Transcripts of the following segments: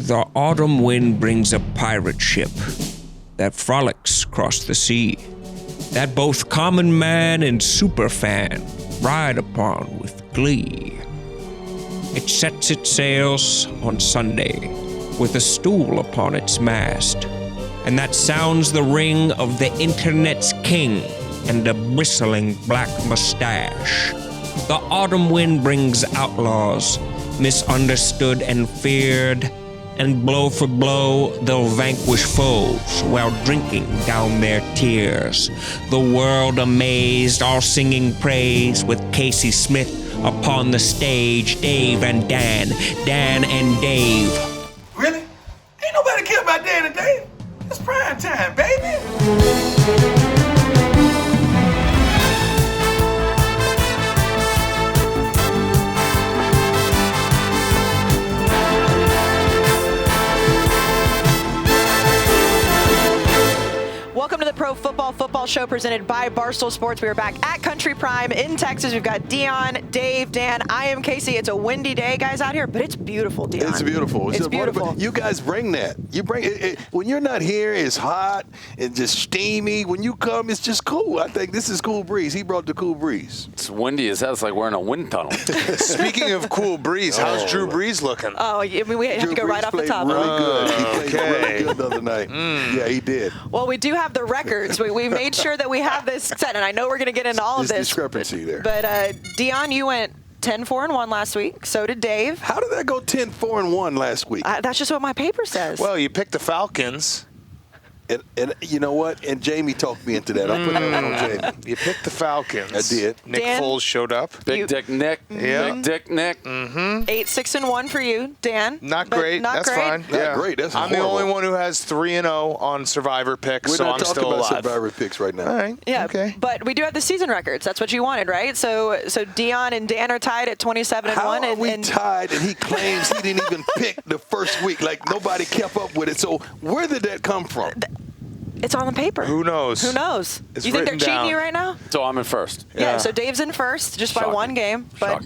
The autumn wind brings a pirate ship that frolics across the sea, that both common man and superfan ride upon with glee. It sets its sails on Sunday with a stool upon its mast, and that sounds the ring of the internet's king and a bristling black mustache. The autumn wind brings outlaws, misunderstood and feared, and blow for blow they'll vanquish foes while drinking down their tears. The world amazed, all singing praise with Casey Smith upon the stage. Dave and Dan, Dan and Dave. Really? Ain't nobody care about Dan and Dave. It's prime time, baby. Welcome to the Pro Football Show presented by Barstool Sports. We are back at Country Prime in Texas. We've got Deion, Dave, Dan. I am Casey. It's a windy day, guys, out here, but it's beautiful, Deion. It's beautiful. It's beautiful. You guys bring that. You bring it. When you're not here, it's hot and just steamy. When you come, it's just cool. I think this is cool breeze. He brought the cool breeze. It's windy as hell. It's like we're in a wind tunnel. Speaking of cool breeze, how's Drew Brees looking? Oh, I mean, we have Drew to go Brees right off the played top. really good. He played really good the other night. Yeah, he did. Well, we do have the records. We made sure that we have this set, and I know we're going to get into all of There's this. discrepancy there. But Deion, you went 10-4-1 last week. So did Dave. How did that go 10-4-1 last week? That's just what my paper says. Well, you picked the Falcons. And you know what? And Jamie talked me into that. I put that on Jamie. You picked the Falcons. I did. Nick Dan? Foles showed up. Big Dick Nick. Yeah. Big Dick Nick. 8-6-1 for you, Dan. Not But great. Not That's great. fine. Not great. That's I'm the horrible. only one who has 3-0 on Survivor picks, We're so not I'm talking still about alive. Survivor picks right now. All right. Yeah. Okay. But we do have the season records. That's what you wanted, right? So Deion and Dan are tied at 27-1. How are we and tied and he claims he didn't even pick the first week, like nobody kept up with it? So where did that come from? it's on the paper. Who knows? Who knows? It's You think they're written cheating down. you right now? So I'm in first. Yeah. So Dave's in first, just by Shocking. one game. But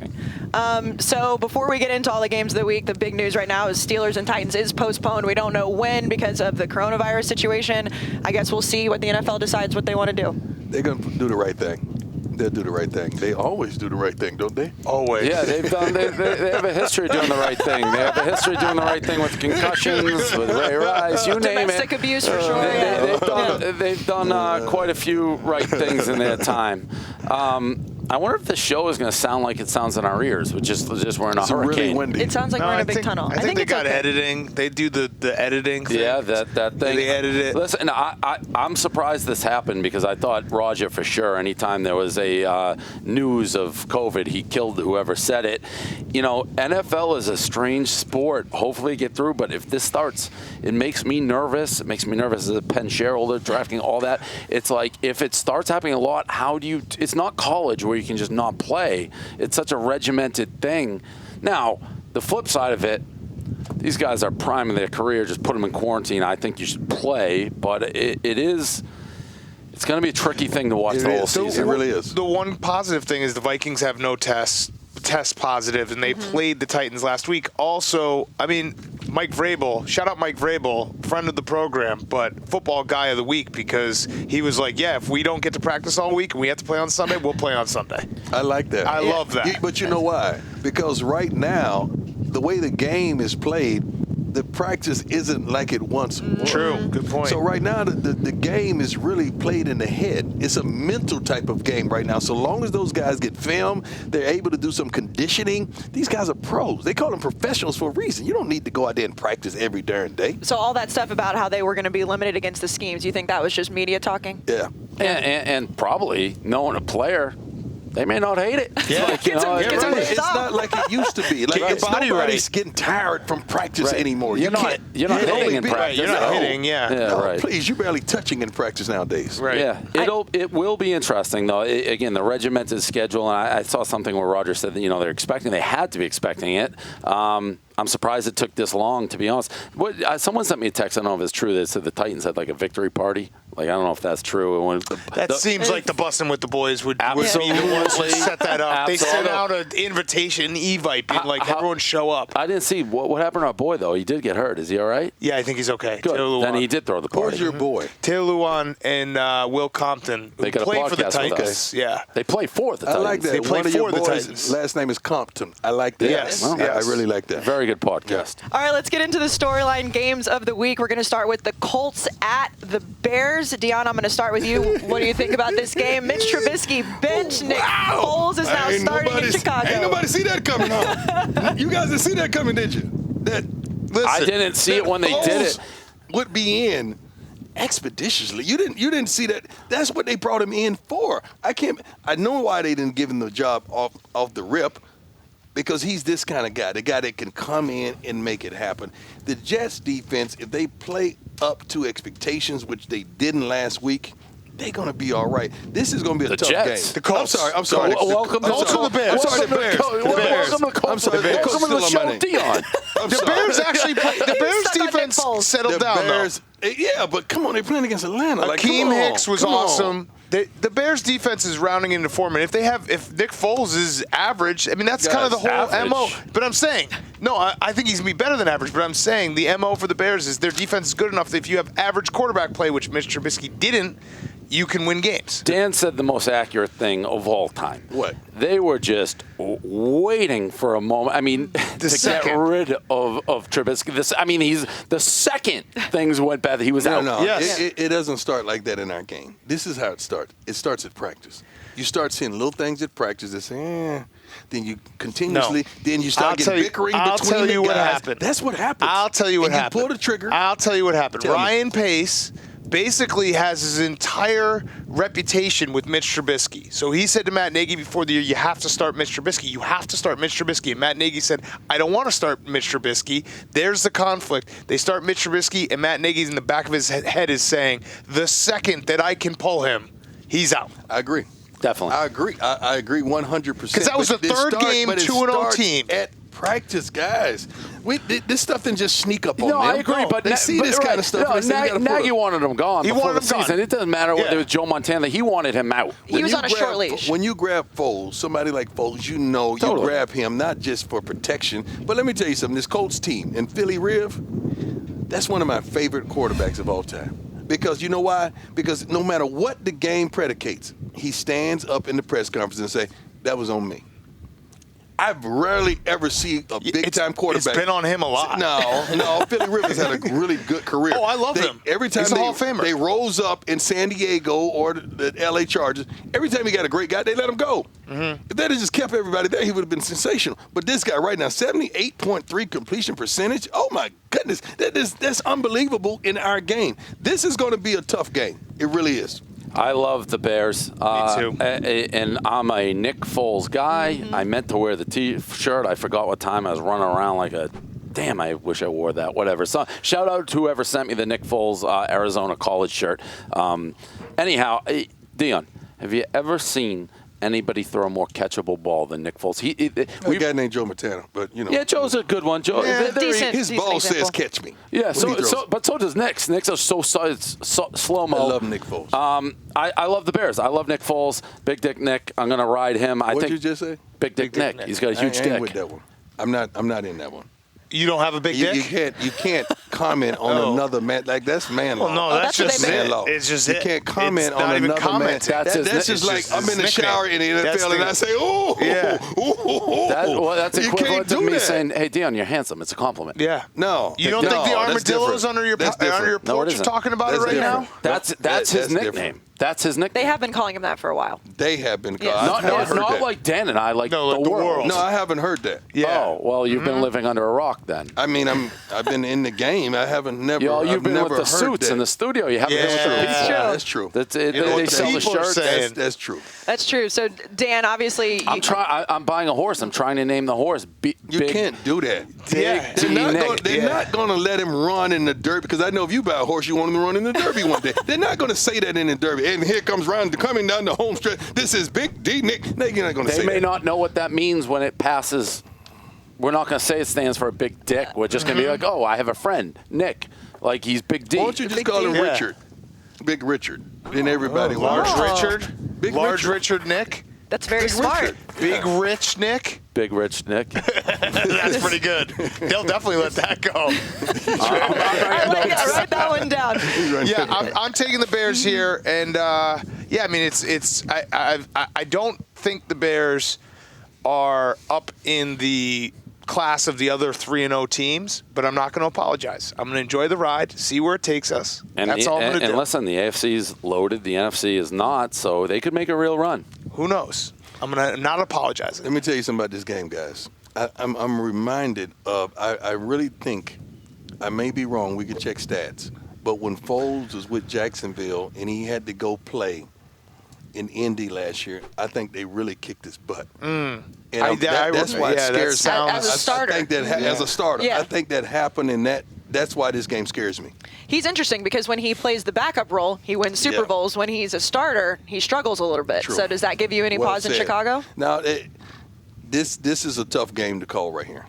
Shocking. so before we get into all the games of the week, the big news right now is Steelers and Titans is postponed. We don't know when because of the coronavirus situation. I guess we'll see what the NFL decides what they want to do. They're going to do the right thing. They'll do the right thing. They always do the right thing, don't they? Always. Yeah, they've done. They have a history of doing the right thing. They have a history of doing the right thing with concussions, with Ray Rice, you name it. Domestic abuse for sure. Yeah. They've done quite a few right things in their time. I wonder if the show is going to sound like it sounds in our ears, which is just we're in a It's hurricane. really windy. It sounds like No, we're in I a big think, tunnel. I think they it's got okay. editing. They do the editing thing. Yeah, that thing. They edit it. Listen, I'm surprised this happened because I thought Roger for sure. Anytime there was a news of COVID, he killed whoever said it. You know, NFL is a strange sport. Hopefully, get through. But if this starts, it makes me nervous. It makes me nervous as a Penn shareholder, drafting all that. It's like if it starts happening a lot, how do you? It's not college where you can just not play. It's such a regimented thing. Now, the flip side of it. These guys are prime in their career. Just put them in quarantine. I think you should play, but it's going to be a tricky thing to watch the whole season. It really is. The one positive thing is the Vikings have no test positive, and they played the Titans last week. Also, I mean, Mike Vrabel, shout out Mike Vrabel, friend of the program, but football guy of the week because he was like, yeah, if we don't get to practice all week and we have to play on Sunday, we'll play on Sunday. I like that. I love that. But you know why? Because right now, the way the game is played, the practice isn't like it once was. True. Good point. So right now, the game is really played in the head. It's a mental type of game right now. So long as those guys get film, they're able to do some conditioning. These guys are pros. They call them professionals for a reason. You don't need to go out there and practice every darn day. So all that stuff about how they were going to be limited against the schemes, you think that was just media talking? Yeah. And probably knowing a player, they may not hate it. Yeah. Like, you Get some- know, get some It's days off. not like it used to be. Like Get your it's body nobody's right. getting tired from practice Right. anymore. You're not only hitting in be- practice. You're not No. hitting, yeah. Yeah, No, right. please, you're barely touching in practice nowadays. Right. Yeah, it will be interesting though. Again, the regimented schedule, and I saw something where Roger said that they had to be expecting it. I'm I'm surprised it took this long, to be honest. Someone sent me a text. I don't know if it's true. They said the Titans had like a victory party. Like, I don't know if that's true. That seems like the Bussin' with the Boys would be the ones who set that up. They sent out an invitation, Evite, being like, everyone show up. I didn't see what happened to our boy, though. He did get hurt. Is he all right? Yeah, I think he's okay. Good. Then he did throw the party. Where's your boy? Taylor Luan and Will Compton, who They got a played for the podcast with Titans. us. Yeah. They play for the I Titans. like that. They play One of your for the boys' Titans. last name is Compton. I like that. Yes. Well, Yes. I really like that. Very good podcast. All right, let's get into the storyline games of the week. We're going to start with the Colts at the Bears. Deion, I'm going to start with you. What do you think about this game? Mitch Trubisky bench. Nick Foles is now starting in Chicago. Ain't nobody see that coming, huh? You guys didn't see that coming, did you? Listen, I didn't see it when they did it. Would be in expeditiously. You didn't see that. That's what they brought him in for. I know why they didn't give him the job off the rip, because he's this kind of guy, the guy that can come in and make it happen. The Jets defense, if they play up to expectations, which they didn't last week, they're going to be all right. This is going to be a tough Jets. game. The Colts. I'm sorry. Welcome to the Bears. I'm sorry, the Bears. Welcome to the I'm sorry, the Bears. Welcome to the Still on my show, name. Dion. The Bears actually played. The Bears stuck on Nick defense Foles. settled The down, Bears, yeah, but come on, they're playing against Atlanta. Like, Akeem come on, Hicks was come on. awesome. The Bears defense is rounding into form, and if Nick Foles is average, I mean that's kind of the whole average. MO. But I'm saying, no, I think he's gonna be better than average. But I'm saying the MO for the Bears is their defense is good enough that if you have average quarterback play, which Mitch Trubisky didn't, you can win games. Dan said the most accurate thing of all time. What? They were just waiting for a moment. I mean, to second. get rid of Trubisky. He's the second things went bad. He was out. No, Yes. it doesn't start like that in our game. This is how it starts. It starts at practice. You start seeing little things at practice that say, then you continuously, then you start getting bickering I'll between tell the you guys. what happened. That's what happens. I'll tell you what and happened. You pull the trigger. I'll tell you what happened. Tell me. Ryan Pace basically has his entire reputation with Mitch Trubisky. So he said to Matt Nagy before the year, you have to start Mitch Trubisky. You have to start Mitch Trubisky. And Matt Nagy said, I don't want to start Mitch Trubisky. There's the conflict. They start Mitch Trubisky, and Matt Nagy's in the back of his head is saying, the second that I can pull him, he's out. I agree. Definitely. I agree. I agree 100%. Because that was the third game, 2-0 team. At practice, guys. This stuff didn't just sneak up on No, them. I agree, but they see this kind of stuff. No, and they say, "You gotta put Nagy him." wanted him gone. He before wanted the him season. gone. It doesn't matter whether Yeah. it was Joe Montana. He wanted him out. He was you on a short leash. When you grab Foles, somebody like Foles, you know Totally. you grab him not just for protection, but let me tell you something. This Colts team and Philly Riv, that's one of my favorite quarterbacks of all time. Because you know why? Because no matter what the game predicates, he stands up in the press conference and say, that was on me. I've rarely ever seen a big-time quarterback. It's been on him a lot. No. Philly Rivers had a really good career. Oh, I love him. Every time He's a Hall of Famer. they rose up in San Diego or the L.A. Chargers, every time he got a great guy, they let him go. Mm-hmm. If they had just kept everybody there, he would have been sensational. But this guy right now, 78.3 completion percentage. Oh, my goodness. That's unbelievable in our game. This is going to be a tough game. It really is. I love the Bears. Me too. And I'm a Nick Foles guy. Mm-hmm. I meant to wear the T-shirt. I forgot what time I was running around like a damn, I wish I wore that. Whatever. So shout out to whoever sent me the Nick Foles Arizona college shirt. Anyhow, Deion, have you ever seen anybody throw a more catchable ball than Nick Foles? A guy named Joe Montana, but you know. Yeah, Joe's a good one. Joe, Decent. His ball example. says catch me. Yeah, but so does Nick's. Nick's are so slow-mo. I love Nick Foles. I love the Bears. I love Nick Foles. Big Dick Nick. I'm going to ride him. What'd you just say? Big Dick Nick. He's got a huge I dick. ain't with that one. I'm not in that one. You don't have a big dick? You can't comment on another man. Like, that's man law. Well, no, that's that's what just they it. man law. It's just you it. can't comment It's on not even another man. commenting. That's just like I'm in the shower in the NFL and I say, oh, Yeah. That's You equivalent can't to do me that. saying, "Hey, Dion, you're handsome." It's a compliment. Yeah. No. You don't No, think the that's armadillos different. under your That's porch different. No, it are isn't. talking about That's it right different. now? That's his that's nickname. different. That's his nickname. They have been calling him that for a while. They have been. Yeah. I've heard Not that. like Dan and I, like No, like the the world. No, I haven't heard that. Yeah. Oh, well, you've been living under a rock then. I mean, I've been in the game. I haven't never. You've I've been never with the heard suits that. in the studio. You haven't Yeah. been with the That's people. true. That's true. They know what they the sell the people are shirts. saying. That's true. That's true. So, Dan, obviously, I'm buying a horse. I'm trying to name the horse. You can't do that. Yeah. They're not going to let him run in the Derby, because I know if you buy a horse, you want him to run in the Derby one day. They're not going to say that in the Derby. And here comes coming down the home stretch. This is Big D Nick. They're not going to say They may that. not know what that means when it passes we're not going to say it stands for a big dick. We're just going to be like, oh, I have a friend, Nick. Like, he's Big D. Why don't you just call him Richard? Big Richard. Then everybody Large Richard? Big Large Richard. Richard Nick? That's very Big smart. Richard. Big Rich Nick? Big Rich Nick. That's pretty good. They'll definitely let that go. I like it. Write that one down. Yeah, I'm taking the Bears here, and yeah, I mean I don't think the Bears are up in the class of the other 3-0 teams, but I'm not going to apologize. I'm going to enjoy the ride, see where it takes us. That's all I'm going to do. And listen, the AFC is loaded, the NFC is not, so they could make a real run. Who knows? I'm going to not apologize. Let me tell you something about this game, guys. I'm reminded of, I really think, I may be wrong, we could check stats, but when Foles was with Jacksonville and he had to go play in Indy last year, I think they really kicked his butt. And that's why it scares me. As a starter. I think that as a starter. Yeah. I think that happened, and that's why this game scares me. He's interesting because when he plays the backup role, he wins Super Bowls. When he's a starter, he struggles a little bit. True. So does that give you any pause in Chicago? Now, this is a tough game to call right here.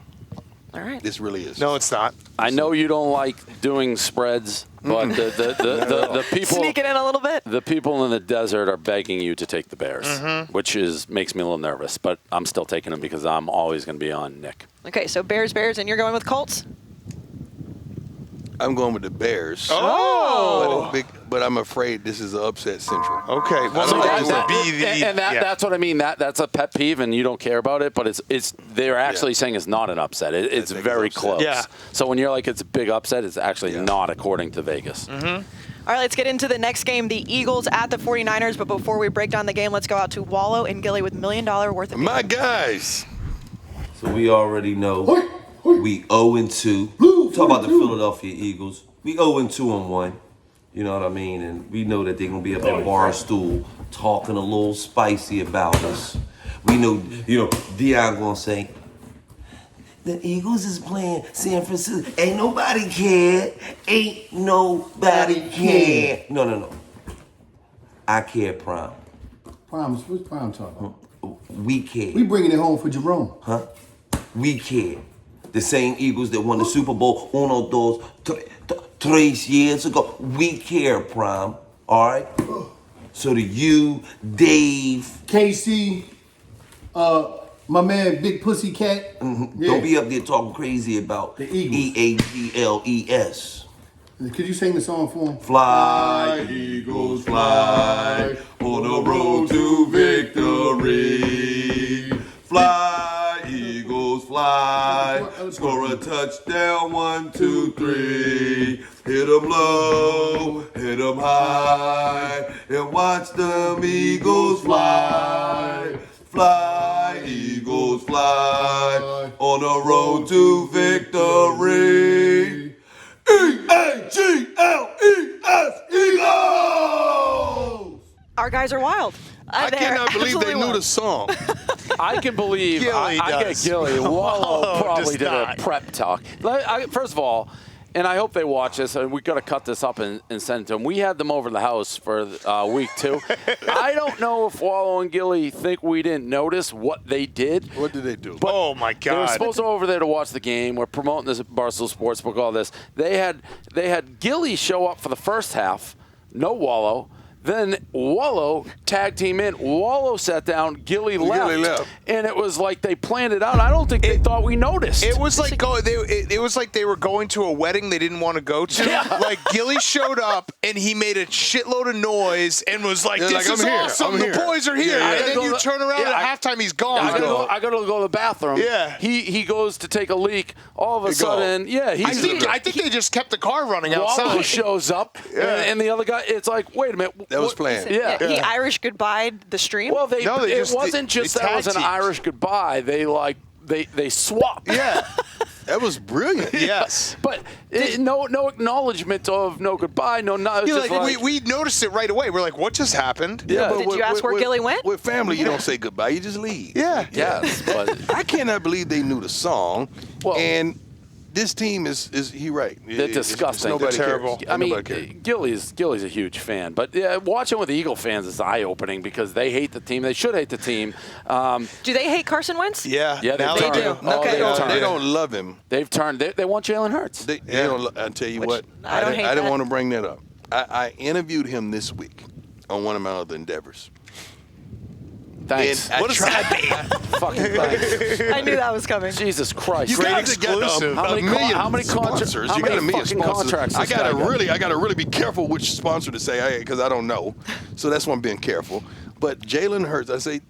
All right. This really is. No, it's not. I know you don't like doing spreads, but the people Sneaking in a little bit. The people in the desert are begging you to take the Bears, which makes me a little nervous. But I'm still taking them because I'm always going to be on Nick. Okay, so Bears, and you're going with Colts? I'm going with the Bears. Oh! But I'm afraid this is an upset central. Okay. Well, So that that- would be the. That's what I mean. That's a pet peeve, and you don't care about it. But they're actually saying it's not an upset. It's think very it's upset. close. Yeah. So when you're like it's a big upset, it's actually not according to Vegas. All right, let's get into the next game. The Eagles at the 49ers. But before we break down the game, let's go out to Wallow and Gilly with $1 million worth of My guys. So we already know we 0-2. Talk about the Philadelphia Eagles. We 0-2-1. You know what I mean? And we know that they're going to be up at Barstool talking a little spicy about us. We know, Deion going to say, the Eagles is playing San Francisco. Ain't nobody care. Ain't nobody care. No. I care, Prime. Prime, what's Prime talking about? We care. We bringing it home for Jerome. Huh? We care. The same Eagles that won the Super Bowl 3 years ago. We care, Prime. All right? So do you, Dave. KC, my man, Big Pussy Cat. Yeah. Don't be up there talking crazy about The Eagles. EAGLES. Could you sing the song for him? Fly, Eagles, fly on the road to victory. Fly, Eagles, fly. Score a touchdown, 1, 2, 3. Hit 'em low, hit 'em high, and watch them Eagles fly. Fly, Eagles, fly on the road to victory. EAGLES, Eagles! Our guys are wild. I cannot believe they knew the song. I can believe Gilly I get does. Gilly. Wallow probably does did not. a prep talk. First of all, and I hope they watch this, and we got to cut this up and send it to them. We had them over to the house for week 2. I don't know if Wallow and Gilly think we didn't notice what they did. What did they do? Oh my They were God. supposed to go over there to watch the game. We're promoting this at Barstool Sports Book, all this. They had Gilly show up for the first half, no Wallow. Then Wallow tag team in. Wallow sat down. Gilly left. And it was like they planned it out. I don't think they thought we noticed. It was like it was like they were going to a wedding they didn't want to go to. Yeah. Like Gilly showed up and he made a shitload of noise and was like, Yeah, "This like, is I'm here. awesome! I'm The here." boys are here!" Yeah, yeah. And then you turn around Yeah, at halftime, he's gone. I gotta go to the bathroom. Yeah. He goes to take a leak. All of a sudden, I think they just kept the car running Wallow outside. shows up, and the other guy. It's like, wait a minute. That was planned. Yeah. He Irish goodbye'd the stream. Well, it just- wasn't just they that it was an tag teamed. Irish goodbye. They swapped. Yeah. That was brilliant. Yes. But no acknowledgement of no goodbye, no. It's Yeah, just like, we noticed it right away. We're like, "What just happened?" Yeah. but Did you ask where Gilly went? With family, you don't say goodbye. You just leave. Yeah. yes, but I cannot believe they knew the song. Well- And This team is he right? They're disgusting. Nobody They're terrible. cares. I mean, Nobody cares. Gilly's a huge fan, but watching with the Eagle fans is eye-opening because they hate the team. They should hate the team. Do they hate Carson Wentz? Yeah, now they do. Okay. They don't love him. They've turned. They want Jalen Hurts. They don't. I tell you what. I don't hate didn't that. want to bring that up. I interviewed him this week on one of my other endeavors. Thanks. And I tried Fucking thanks. I knew that was coming. Jesus Christ. You guys have got exclusive. How many sponsors. how You got many a million fucking sponsors. contracts I this guy got? gotta really be careful which sponsor to say because I don't know. So that's why I'm being careful. But Jalen Hurts, I say,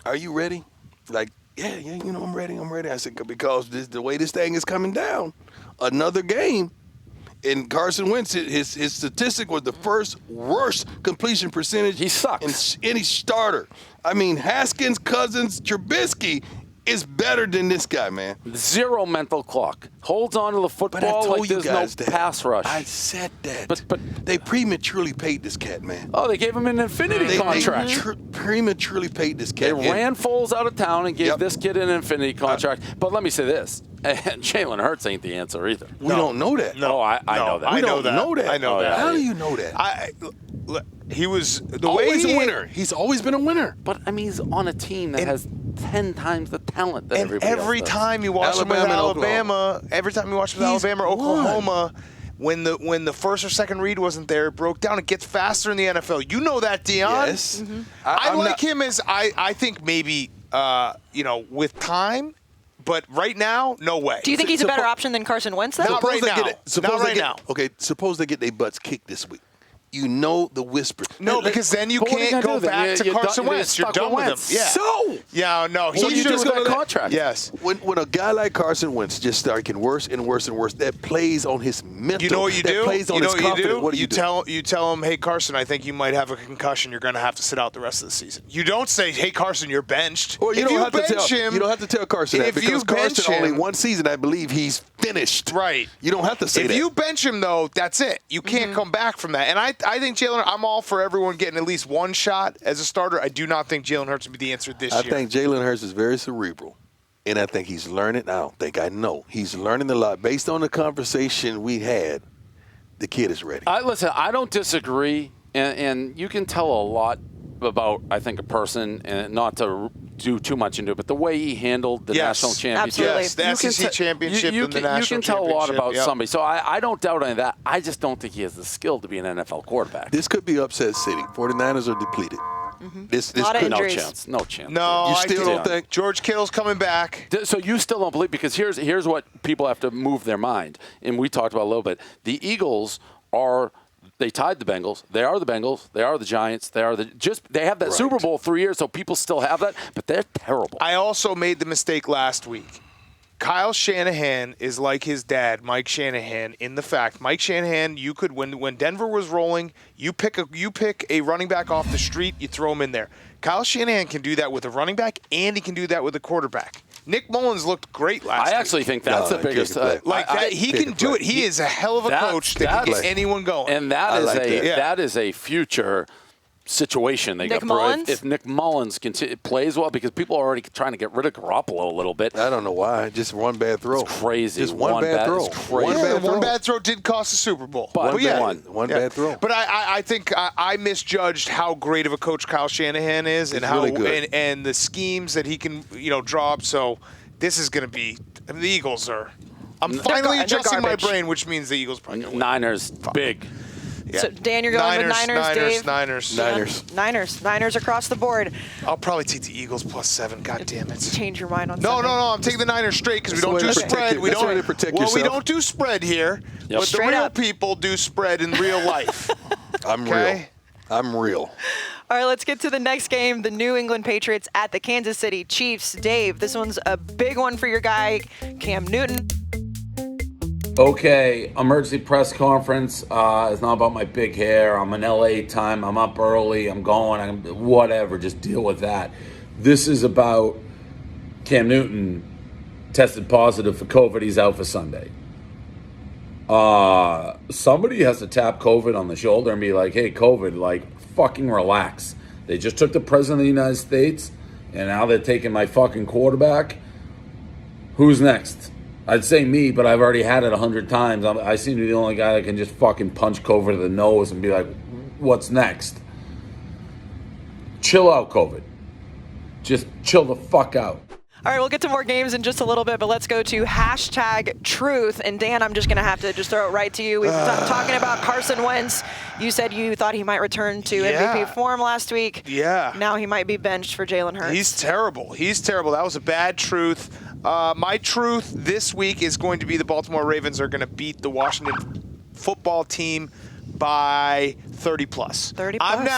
are you ready? Like, yeah, I'm ready. I said because the way this thing is coming down, another game. And Carson Wentz, his statistic was the first worst completion percentage. He sucks. In any starter. I mean, Haskins, Cousins, Trubisky is better than this guy, man. Zero mental clock. Holds on to the But I football told like you there's guys no that. pass rush. I said that. But they prematurely paid this cat, man. oh, they gave him an infinity contract. They prematurely paid this They cat. ran Foles out of town and gave Yep. this kid an infinity contract. But let me say this. Jalen Hurts ain't the answer either. We don't know that. No, I know that. We I know don't that. know that. I know Oh, that. yeah. How do you know that? He was the Always way a winner. He's always been a winner. But I mean, he's on a team that has 10 times the talent that And everybody else every does. time you watch him with Alabama and Alabama, every time you watch him with He's Alabama or Oklahoma, when the first or second read wasn't there, it broke down. It gets faster in the NFL. You know that, Deion. Yes. I I'm like not- him as I think maybe with time, but right now, no way. Do you think he's a better option than Carson Wentz, then? Not right now. Not right now. Okay, suppose they get their butts kicked this week. You know the whisper. No, because then you But what are you can't gonna go do then? back to You're Carson done- Wentz. you're You're stuck done with with him. Wentz. Yeah. So Yeah, no. What do you He's do just with going that to contract? Yes. when a guy like Carson Wentz just starts getting worse and worse and worse, that plays on his mental. You know what you that do? plays on You know his what you confidence. do? What do you do? You tell him, hey Carson, I think you might have a concussion. You're going to have to sit out the rest of the season. You don't say, hey Carson, you're benched. Or you if don't you have to bench tell him, you don't have to tell Carson that if because you bench Carson only him- one season, I believe he's finished. Right. You don't have to say If that. you bench him though, that's it. You can't come back from that. And I think Jalen. I'm all for everyone getting at least one shot as a starter. I do not think Jalen Hurts would be the answer this I year. think Jalen Hurts is very cerebral. And I think he's learning. I know. He's learning a lot. Based on the conversation we had, the kid is ready. Listen, I don't disagree, and you can tell a lot about, I think, a person, and not to do too much into it, but the way he handled the Yes. national championship. Absolutely. Yes, the You can SEC championship you and the can, national you can tell a lot championship, about yep. somebody. So I don't doubt any of that. I just don't think he has the skill to be an NFL quarterback. This could be upset city. 49ers are depleted. This Lot of could No injuries. chance. No chance. No, You I still do. don't think? George Kittle's coming back. So you still don't believe, because here's what people have to move their mind, and we talked about a little bit. The Eagles they tied the Bengals. They are the Bengals. They are the Giants. They have that Right. Super Bowl 3 years, so people still have that, but they're terrible. I also made the mistake last week. Kyle Shanahan is like his dad, Mike Shanahan, in the fact Mike Shanahan, you could when Denver was rolling, you pick a running back off the street, you throw him in there. Kyle Shanahan can do that with a running back, and he can do that with a quarterback. Nick Mullins looked great last I week. actually think that's No, the biggest. kick the play. He Kick can the do play. it. He is a hell of a coach that can get anyone going. And that I is like that. Yeah. that is a future situation they Nick got for Mullins? if Nick Mullins plays well, because people are already trying to get rid of Garoppolo a little bit. I don't know why. Just one bad throw. It's crazy. Just one bad throw. It's crazy. One bad throw did cost the Super Bowl. But yeah. One bad throw. But I think I misjudged how great of a coach Kyle Shanahan is, and He's how really good. and the schemes that he can draw up. So this is going to be the Eagles are. I'm finally they're adjusting my garbage. brain, which means the Eagles probably going to win. Niners big. Yeah. So, Dan, you're going with Niners, Dave? Niners. Across the board. I'll probably take the Eagles +7. God damn it. Change your mind on No, something. I'm taking the Niners straight because we That's don't the do way to protect spread. it. We That's the way don't to protect we yourself. don't do spread here, but the Straight real up. people do spread in real life. I'm Okay. real. I'm real. All right, let's get to the next game. The New England Patriots at the Kansas City Chiefs. Dave, this one's a big one for your guy, Cam Newton. Okay, emergency press conference. It's not about my big hair. I'm in LA time. I'm up early. I'm going. Whatever. Just deal with that. This is about Cam Newton tested positive for COVID. He's out for Sunday. Somebody has to tap COVID on the shoulder and be like, hey, COVID, fucking relax. They just took the president of the United States, and now they're taking my fucking quarterback. Who's next? I'd say me, but I've already had it 100 times. I seem to be the only guy that can just fucking punch COVID to the nose and be like, what's next? Chill out, COVID. Just chill the fuck out. All right, we'll get to more games in just a little bit, but let's go to #truth. And Dan, I'm just going to have to just throw it right to you. We've been talking about Carson Wentz. You said you thought he might return to MVP form last week. Yeah. Now he might be benched for Jalen Hurts. He's terrible. That was a bad truth. My truth this week is going to be the Baltimore Ravens are going to beat the Washington football team by 30 plus. 30 plus.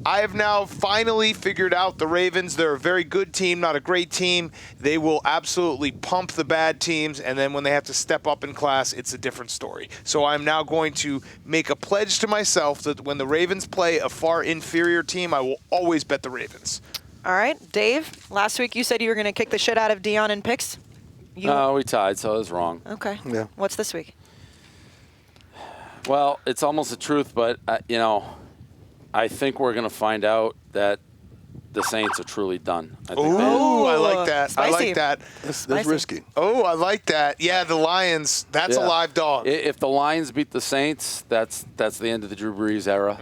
I have now finally figured out the Ravens. They're a very good team, not a great team. They will absolutely pump the bad teams, and then when they have to step up in class, it's a different story. So I'm now going to make a pledge to myself that when the Ravens play a far inferior team, I will always bet the Ravens. All right, Dave, last week you said you were going to kick the shit out of Deion in picks. We tied, so I was wrong. Okay. Yeah. What's this week? Well, it's almost the truth, but, I think we're going to find out that the Saints are truly done. I like that. Spicy. I like that. That's risky. Oh, I like that. Yeah, the Lions. That's a live dog. If the Lions beat the Saints, that's the end of the Drew Brees era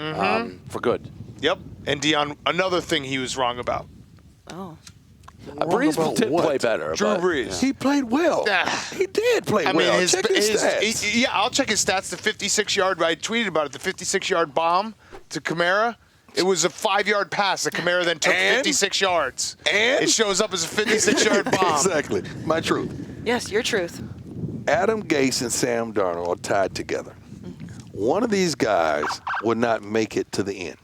for good. Yep. And Deion, another thing he was wrong about. Oh. Brees did play better. Drew Brees. He played well. He did play well. Check his stats. I'll check his stats. The 56-yard, I tweeted about it, the 56-yard bomb to Kamara. It was a 5-yard pass that Kamara then took 56 yards. And it shows up as a 56-yard bomb. Exactly. My truth. Yes, your truth. Adam Gase and Sam Darnold are tied together. One of these guys will not make it to the end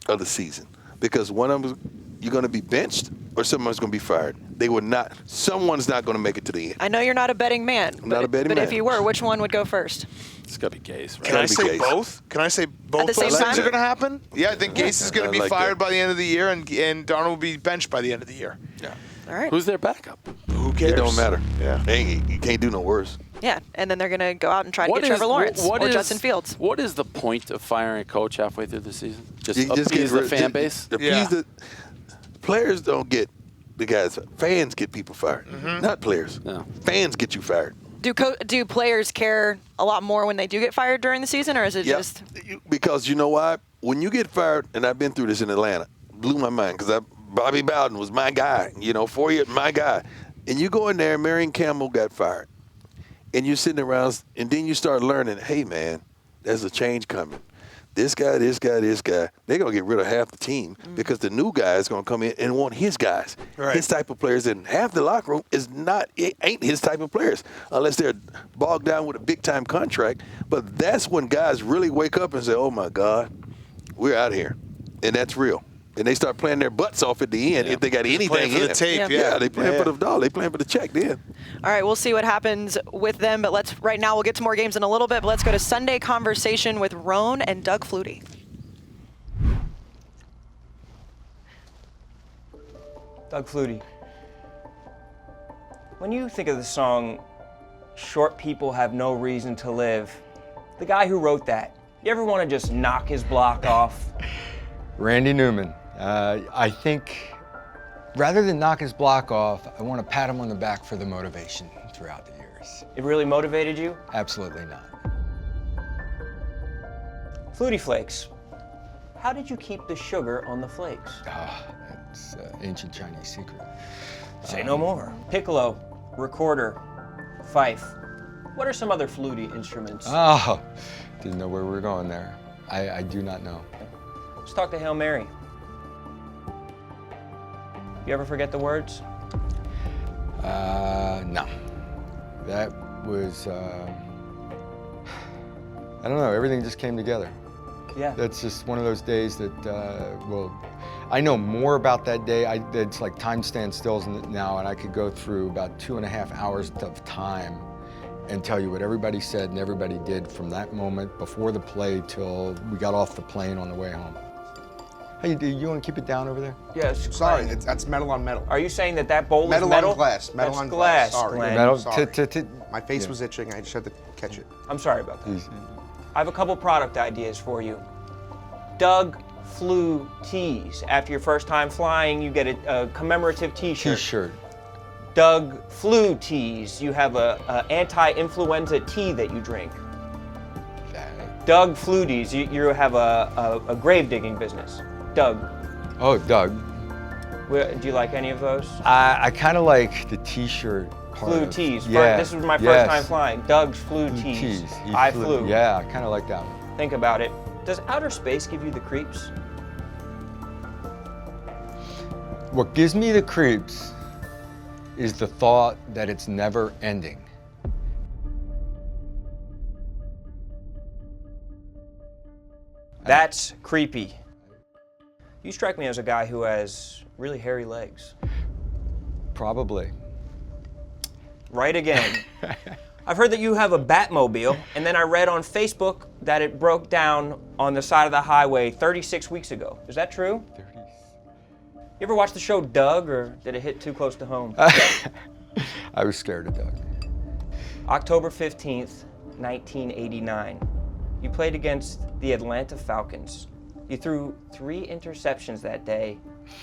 of the season because one of them, you're going to be benched or someone's going to be fired. They would not. Someone's not going to make it to the end. I know you're not a betting man. But if you were, which one would go first? It's got to be Gase, right? Can I say both? Can I say both At the same those things time? are going to happen? Yeah, I think Gase is going to be fired by the end of the year, and Darnold will be benched by the end of the year. Yeah. All right. Who's their backup? Who cares? It don't matter. Yeah. You can't do no worse. Yeah, and then they're going to go out and try to get Trevor Lawrence or Justin Fields. What is the point of firing a coach halfway through the season? Just You appease the fan base? Appease the players don't get the guys. Fans get people fired, not players. No. Fans get you fired. Do players care a lot more when they do get fired during the season, or is it just? Because you know why? When you get fired, and I've been through this in Atlanta, blew my mind because Bobby Bowden was my guy. 4 years, my guy. And you go in there, Marion Campbell got fired. And you're sitting around, and then you start learning, hey, man, there's a change coming. This guy, they're going to get rid of half the team because the new guy is going to come in and want his guys, his type of players. And half the locker room ain't his type of players unless they're bogged down with a big-time contract. But that's when guys really wake up and say, oh, my God, we're out here. And that's real. And they start playing their butts off at the end if they got anything in the tape. Yeah, they playing for the dollar. They playing for the check then. All right, we'll see what happens with them. But right now we'll get to more games in a little bit. But let's go to Sunday Conversation with Roan and Doug Flutie. Doug Flutie, when you think of the song "Short People Have No Reason to Live," the guy who wrote that, you ever want to just knock his block off? Randy Newman. I think rather than knock his block off, I want to pat him on the back for the motivation throughout the years. It really motivated you? Absolutely not. Flutie Flakes, how did you keep the sugar on the flakes? It's an ancient Chinese secret. Say no more. Piccolo, recorder, fife. What are some other Flutie instruments? Oh, didn't know where we were going there. I do not know. Let's talk to Hail Mary. You ever forget the words? No. That was, I don't know, everything just came together. Yeah. That's just one of those days that, I know more about that day. It's like time stands still now, and I could go through about 2.5 hours of time and tell you what everybody said and everybody did from that moment before the play till we got off the plane on the way home. Hey, you want to keep it down over there? Yes. Sorry, that's metal on metal. Are you saying that bowl metal is metal? On glass. Metal That's on glass. Sorry. Glenn. Metal. Sorry. My face was itching. I just had to catch it. I'm sorry about that. I have a couple product ideas for you. Doug Flu Tees. After your first time flying, you get a commemorative T-shirt. T-shirt. Doug Fluties. You have a anti-influenza tea that you drink. Doug Fluties. You have a grave digging business. Doug. Oh, Doug. Do you like any of those? I kind of like the T-shirt part. Fluties. Yeah. This was my first time flying. Doug's Fluties. I flew. Yeah, I kind of like that one. Think about it. Does outer space give you the creeps? What gives me the creeps is the thought that it's never ending. That's creepy. You strike me as a guy who has really hairy legs. Probably. Right again. I've heard that you have a Batmobile, and then I read on Facebook that it broke down on the side of the highway 36 weeks ago. Is that true? 30. You ever watch the show Doug, or did it hit too close to home? I was scared of Doug. October 15th, 1989. You played against the Atlanta Falcons. You threw 3 interceptions that day,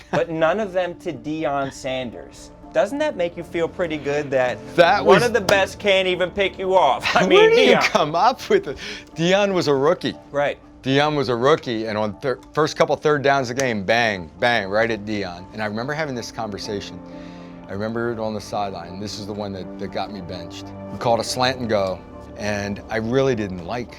but none of them to Deion Sanders. Doesn't that make you feel pretty good that one of the best can't even pick you off? I mean, Where do you Deion. come up with it? Deion was a rookie. Right. Deion was a rookie, and on first couple third downs of the game, bang, bang, right at Deion. And I remember having this conversation. I remember it on the sideline. This is the one that got me benched. We called a slant and go, and I really didn't like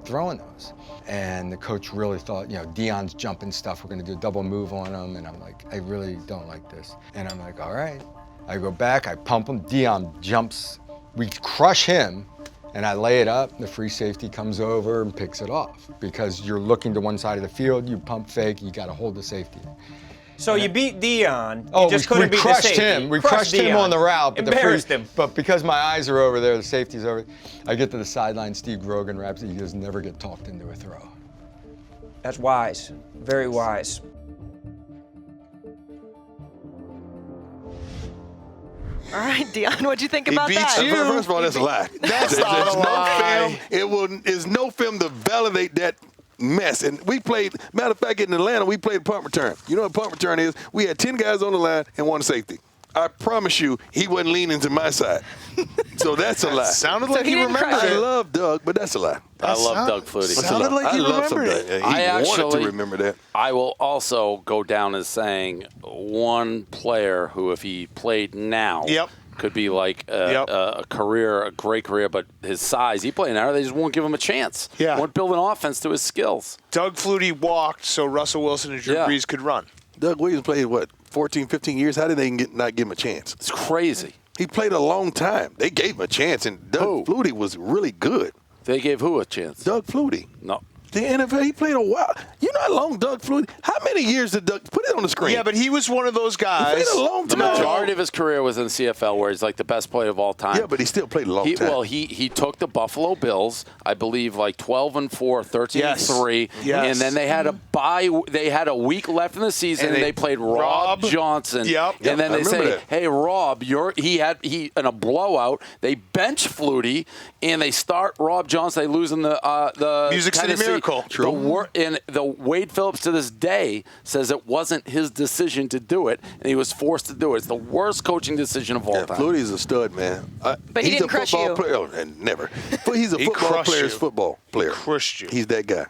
throwing those. And the coach really thought, Deion's jumping stuff, we're gonna do a double move on him. And I'm like, I really don't like this. And I'm like, all right. I go back, I pump him, Deion jumps, we crush him, and I lay it up, the free safety comes over and picks it off. Because you're looking to one side of the field, you pump fake, you gotta hold the safety. So you beat Deion. Oh, you just couldn't we beat crushed the safety. him. We crushed him on the route, but Embarrassed him. But because my eyes are over there, the safety's over. I get to the sideline. Steve Grogan wraps it. He does never get talked into a throw. That's wise. Very wise. All right, Deion, what'd you think about He beats that? you. First of all, that's a lie. That's not a lie. There's no film to validate that mess. And we played, matter of fact, in Atlanta, we played punt return. You know what punt return is? We had 10 guys on the line and 1 safety. I promise you, he wasn't leaning to my side. So that's a lie. Sounded like he remembered I it. love Doug, but that's a lie. I love Doug Flutie. Sounded like he remembered it. He wanted to remember that. I will also go down as saying one player who, if he played now, could be like a career, a great career, but his size, he played now, they just won't give him a chance. Yeah. Won't build an offense to his skills. Doug Flutie walked so Russell Wilson and Drew Brees could run. Doug Williams played, 14, 15 years? How did they not give him a chance? It's crazy. He played a long time. They gave him a chance, and Doug Flutie was really good. They gave who a chance? Doug Flutie. No. The NFL, he played a while. You know how long Doug Flutie? How many years did Doug? Put it on the screen. Yeah, but he was one of those guys. He played a long time. The majority of his career was in the CFL, where he's like the best player of all time. Yeah, but he still played a long time. Well, he took the Buffalo Bills, I believe, like 12-4, 13-3, and then they had a bye. They had a week left in the season, and they played Rob Johnson. And then they say, "Hey, Rob, he in a blowout. They bench Flutie, and they start Rob Johnson. They lose in the Music City Miracle. True. And the Wade Phillips to this day says it wasn't his decision to do it, and he was forced to do it. It's the worst coaching decision of all time. Flutie's a stud, man. But he didn't crush you. Player. Never. But he's a football player's football player. He crushed you. He's that guy.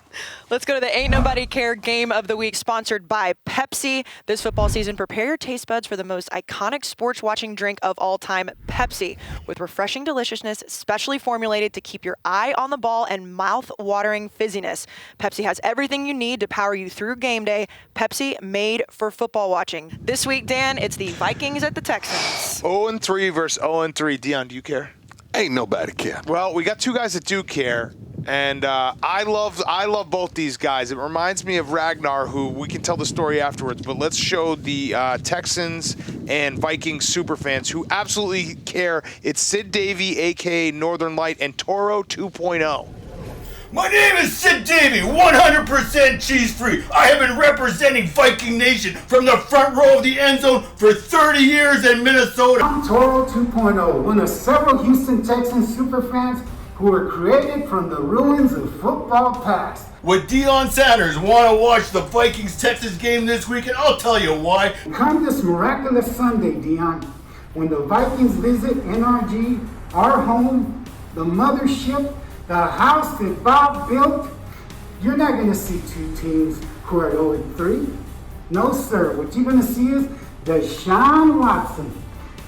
Let's go to the Ain't Nobody Care Game of the Week, sponsored by Pepsi. This football season, prepare your taste buds for the most iconic sports watching drink of all time, Pepsi. With refreshing deliciousness, specially formulated to keep your eye on the ball and mouth-watering fizziness. Pepsi has everything you need to power you through game day. Pepsi, made for football watching. This week, Dan, it's the Vikings at the Texans. 0-3 versus 0-3. Deion, do you care? Ain't nobody care. Well, we got 2 guys that do care, and I love both these guys. It reminds me of Ragnar, who we can tell the story afterwards, but let's show the Texans and Vikings superfans who absolutely care. It's Sid Davey, a.k.a. Northern Light, and Toro 2.0. My name is Sid Davey, 100% cheese-free. I have been representing Viking Nation from the front row of the end zone for 30 years in Minnesota. I'm Toro 2.0, one of several Houston Texans superfans who were created from the ruins of football past. Would Deion Sanders want to watch the Vikings-Texas game this weekend? I'll tell you why. Come this miraculous Sunday, Deion, when the Vikings visit NRG, our home, the mothership, the house that Bob built, you're not going to see two teams who are 0-3. No, sir. What you're going to see is Deshaun Watson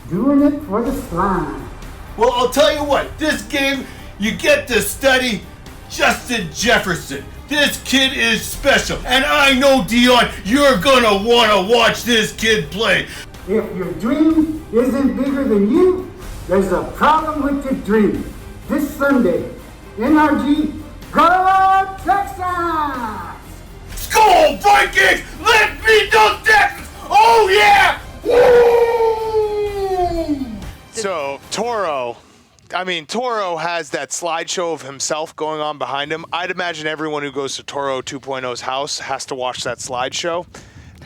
doing it for the slime. Well, I'll tell you what, this game, you get to study Justin Jefferson. This kid is special, and I know, Deion, you're gonna want to watch this kid play. If your dream isn't bigger than you, there's a problem with your dream. This Sunday, NRG, go Texans! Skol Vikings! Let's beat those Texans! Oh yeah! Woo! So, Toro has that slideshow of himself going on behind him. I'd imagine everyone who goes to Toro 2.0's house has to watch that slideshow.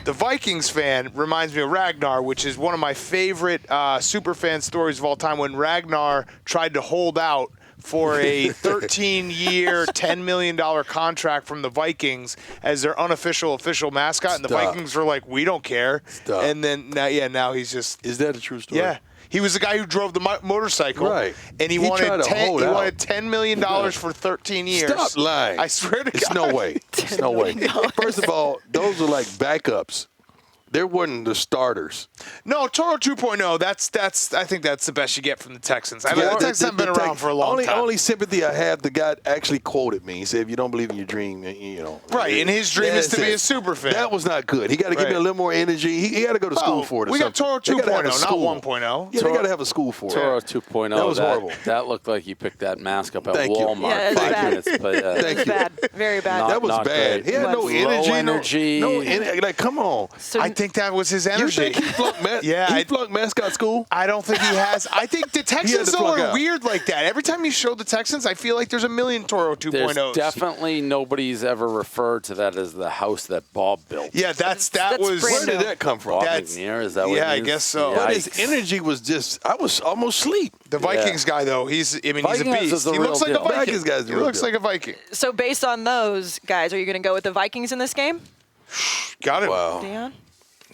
The Vikings fan reminds me of Ragnar, which is one of my favorite super fan stories of all time, when Ragnar tried to hold out for a 13-year, $10 million contract from the Vikings as their unofficial official mascot. And the Vikings were like, we don't care. And then, now he's just... Is that a true story? Yeah. He was the guy who drove the motorcycle. Right. And he wanted $10 million for 13 years. Stop lying. I swear to God. It's no way. It's no way. First of all, those are like backups. There wasn't the starters. No, Toro 2.0, I think that's the best you get from the Texans. The Texans haven't been around for a long time. Only sympathy I have, the guy actually quoted me. He said, if you don't believe in your dream, you know. Right, and his dream is to be a super fan. That was not good. He got to give me a little more energy. He got to go to school for it or we something. got Toro 2.0, not 1.0. Yeah, they got to have a school for it. Toro 2.0. That was horrible. That looked like you picked that mask up at Thank Walmart. Yeah, it was 5 bad. minutes. But, It was bad. Very bad. That was bad. Great. He had no Low energy. No energy. Like, come on. So, I think that was his energy. You think he flunked, he flunked mascot school? I don't think he has. I think the Texans though are weird like that. Every time you show the Texans, I feel like there's a million Toro 2.0s. There's definitely nobody's ever referred to that as the house that Bob built. Yeah, that was. Where did that come from? Bob McNair, is that what it I means? guess so. But his energy was just, I was almost asleep. The Vikings guy though, he's a Vikings beast. is the He real looks like a deal. Viking. Vikings guy's the He real looks deal. like a Viking. so based on those guys, are you going to go with the Vikings in this game? Got it. Wow. Deion?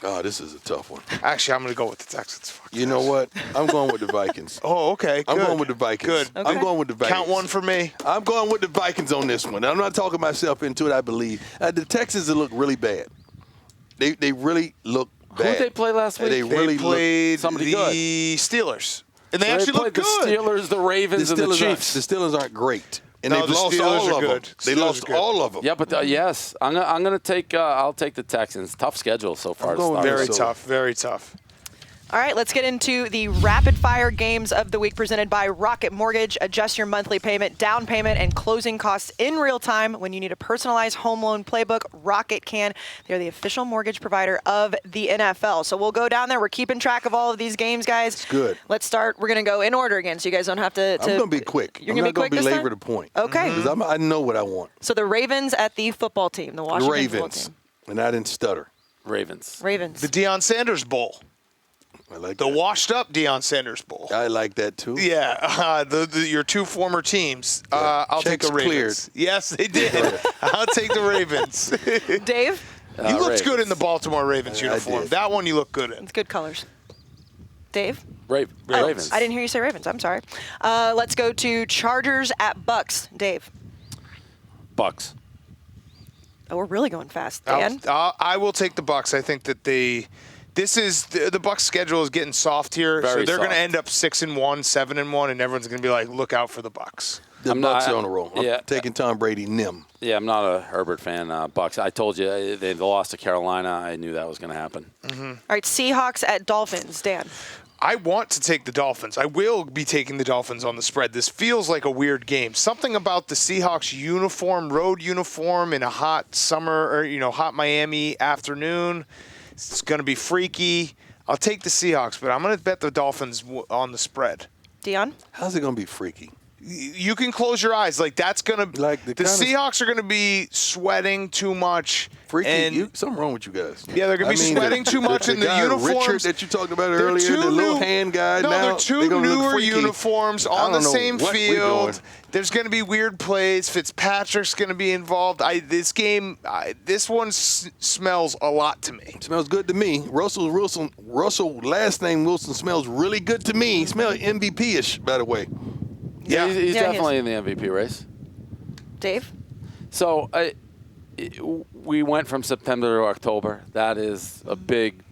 Oh, this is a tough one. Actually, I'm going to go with the Texans. Fuck. You know what? I'm going with the Vikings. Oh, okay. Good. I'm going with the Vikings. Good. Okay. I'm going with the Vikings. Count one for me. I'm going with the Vikings on this one. I'm not talking myself into it, I believe. The Texans look really bad. They really look bad. Who did they play last week? They really played somebody the good. Steelers. And they They actually played look the good. Steelers, the Ravens, and the Chiefs. The Steelers aren't great. And No, they've the lost Steelers all are of them. good. They Steelers lost are good. all of them. Yeah, but yes, I'm gonna take. I'll take the Texans. Tough schedule so far. I'm going with Very So- tough. Very tough. All right, let's get into the rapid fire games of the week presented by Rocket Mortgage. Adjust your monthly payment, down payment, and closing costs in real time. When you need a personalized home loan playbook, Rocket can. They're the official mortgage provider of the NFL. So we'll go down there. We're keeping track of all of these games, guys. It's good. Let's start. We're going to go in order again, so you guys don't have to. I'm going to be quick. You're I'm going to be quick this belabor time? the point. Okay. Because I know what I want. So the Ravens at the football team, the The Washington football Ravens. team. And I didn't stutter. Ravens. Ravens. The Deion Sanders Bowl. I like The that. washed-up Deion Sanders Bowl. I like that too. Yeah, your two former teams. I'll take Checks the Ravens. cleared. Yes, they did. I'll take the Ravens. Dave? You looked good Ravens. in the Baltimore Ravens I uniform. did. That one you look good in. It's good colors. Dave? Ravens. I didn't hear you say Ravens. I'm sorry. Let's go to Chargers at Bucks. Dave? Bucks. Oh, we're really going fast. Dan? I will take the Bucks. I think that the Bucks' schedule is getting soft here, so Very they're going to soft. end up 6-1, 7-1, and everyone's going to be like, look out for the Bucks. The I'm Bucks not- are on the roll. I'm yeah. taking Tom Brady, Nim. Yeah, I'm not a Herbert fan. Bucks. I told you they lost to Carolina. I knew that was going to happen. All right, Seahawks at Dolphins. Dan? I want to take the Dolphins. I will be taking the Dolphins on the spread. This feels like a weird game. Something about the Seahawks uniform, road uniform in a hot summer or, hot Miami afternoon. It's going to be freaky. I'll take the Seahawks, but I'm going to bet the Dolphins on the spread. Dion? How's it going to be freaky? you can close your eyes. Like that's gonna. Like the Seahawks are gonna be sweating too much. Something wrong with you guys. Yeah, they're gonna be sweating too much in the guy uniforms. Richard that you talked about earlier, the little hand guy. No, now, they're two newer uniforms on the same field. There's going to be weird plays. Fitzpatrick's going to be involved. This one smells a lot to me. Smells good to me. Russell, last name Wilson smells really good to me. He smells MVP-ish, by the way. Yeah, he's definitely in the MVP race. Dave? So we went from September to October. That is a big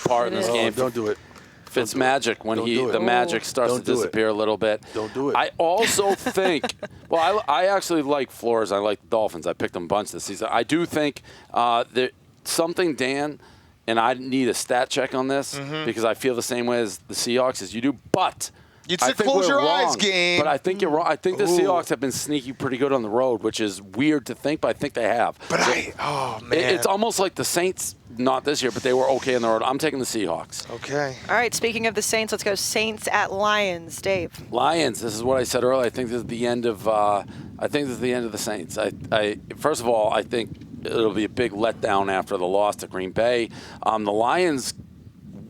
part in this game. Don't do it. Fitzmagic when the magic starts to disappear a little bit. Don't do it. I also think, I actually like Flores. I like the Dolphins. I picked them a bunch this season. I do think that something, Dan, and I need a stat check on this because I feel the same way as the Seahawks as you do, but it's a close your eyes game. But I think you're wrong. I think the Seahawks have been sneaky pretty good on the road, which is weird to think, but I think they have. But it's almost like the Saints, not this year, but they were okay on the road. I'm taking the Seahawks. Okay. All right, speaking of the Saints, let's go Saints at Lions. Dave. Lions, this is what I said earlier. I think this is the end of the Saints. First of all, I think it'll be a big letdown after the loss to Green Bay. The Lions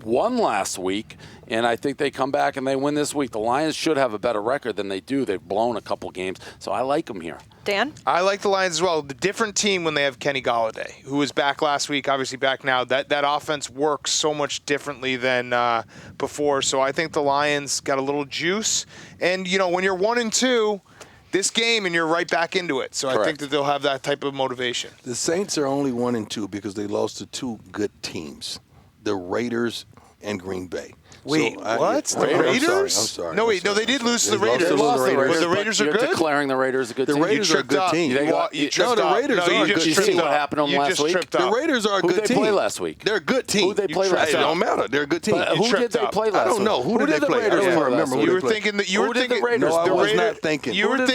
won last week, and I think they come back and they win this week. The Lions should have a better record than they do. They've blown a couple games, so I like them here. Dan? I like the Lions as well. The different team when they have Kenny Golladay, who was back last week, obviously back now. That offense works so much differently than before, so I think the Lions got a little juice. And, when you're 1-2, this game, and you're right back into it. So Correct. I think that they'll have that type of motivation. The Saints are only 1-2 because they lost to two good teams, the Raiders and Green Bay. Wait, what? The Raiders? I'm sorry. No, wait, no, they did lose to the Raiders. Raiders. The Raiders are You're good? declaring the Raiders a good team. The Raiders are a good team. You tripped up. Raiders are a good You see team. what happened to them last week? The Raiders are a good team. Who did they play last week? They're a good team. Who did they play last week? It don't matter. They're a good team. Who did they play last week? I don't know. Who did they play? I Raiders don't play remember last who week? they played. Who did the Raiders? No, I was not thinking. You were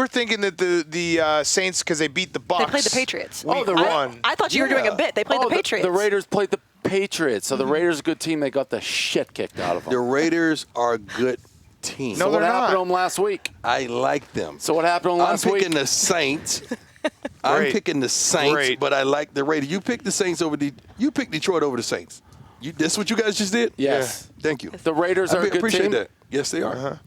thinking that the Saints, because they beat the Bucs. They played the Patriots. I thought you were doing a bit. They played the Patriots. The Raiders played the Patriots. So the Raiders are a good team. They got the shit kicked out of them. The Raiders are a good team. So what happened to them last week? I like them. So what happened to them last week? I'm picking the Saints. I'm picking the Saints, but I like the Raiders. You picked the Saints over you picked Detroit over the Saints. That's what you guys just did? Yes. Yeah. Thank you. The Raiders are a good appreciate team. that. Yes, they are.